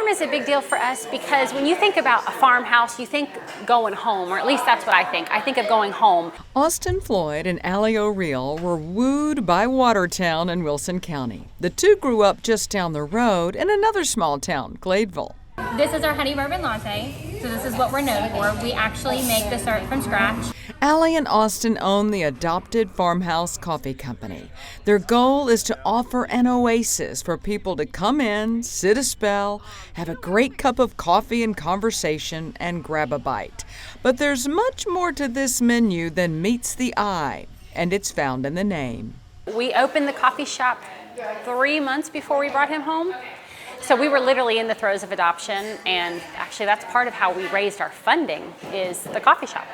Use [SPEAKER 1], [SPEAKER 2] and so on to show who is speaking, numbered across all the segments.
[SPEAKER 1] farm is a big deal for us because when you think about a farmhouse, you think going home, or at least that's what I think. I think of going home.
[SPEAKER 2] Austin Floyd and Allie O'Reilly were wooed by Watertown in Wilson County. The two grew up just down the road in another small town, Gladeville.
[SPEAKER 3] This is our honey bourbon latte, so this is what we're known for. We actually make the syrup from scratch.
[SPEAKER 2] Allie and Austin own the Adopted Farmhouse Coffee Company. Their goal is to offer an oasis for people to come in, sit a spell, have a great cup of coffee and conversation, and grab a bite. But there's much more to this menu than meets the eye, and it's found in the name.
[SPEAKER 1] We opened the coffee shop 3 months before we brought him home. So we were literally in the throes of adoption, and actually that's part of how we raised our funding is the coffee shop.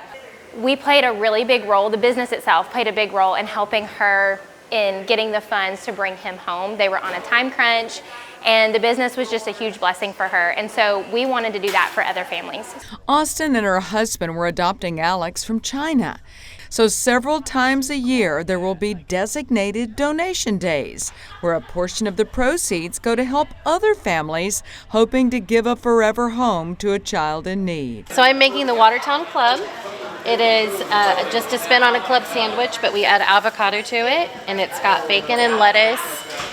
[SPEAKER 3] We played a really big role, the business itself played a big role in helping her in getting the funds to bring him home. They were on a time crunch, and the business was just a huge blessing for her, and so we wanted to do that for other families.
[SPEAKER 2] Austin and her husband were adopting Alex from China. So several times a year, there will be designated donation days, where a portion of the proceeds go to help other families hoping to give a forever home to a child in need.
[SPEAKER 4] So I'm making the Watertown Club. It is just a spin on a club sandwich, but we add avocado to it, and it's got bacon and lettuce,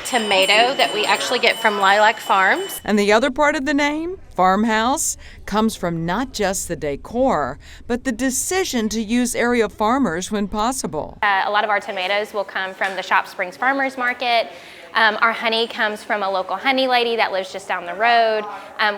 [SPEAKER 4] tomato that we actually get from Lilac Farms.
[SPEAKER 2] And the other part of the name, farmhouse, comes from not just the decor, but the decision to use area farmers when possible.
[SPEAKER 3] A lot of our tomatoes will come from the Shop Springs Farmers Market. Our honey comes from a local honey lady that lives just down the road.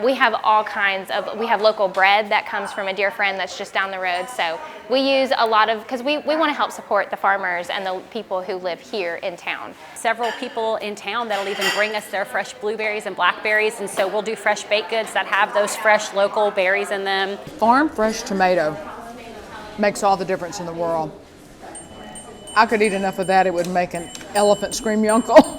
[SPEAKER 3] We have all kinds of, we have local bread that comes from a dear friend that's just down the road. So we use a lot of, because we want to help support the farmers and the people who live here in town.
[SPEAKER 1] Several people in town that'll even bring us their fresh blueberries and blackberries, and so we'll do fresh baked goods that have those fresh local berries in them.
[SPEAKER 5] Farm fresh tomato makes all the difference in the world. I could eat enough of that, it would make an elephant scream yunkel.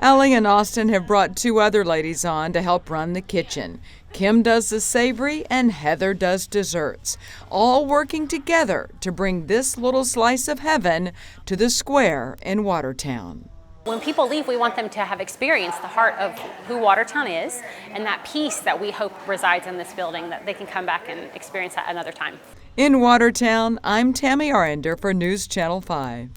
[SPEAKER 2] Allie and Austin have brought 2 other ladies on to help run the kitchen. Kim does the savory and Heather does desserts, all working together to bring this little slice of heaven to the square in Watertown.
[SPEAKER 1] When people leave, we want them to have experienced the heart of who Watertown is and that peace that we hope resides in this building, that they can come back and experience that another time.
[SPEAKER 2] In Watertown, I'm Tammy Arender for News Channel 5.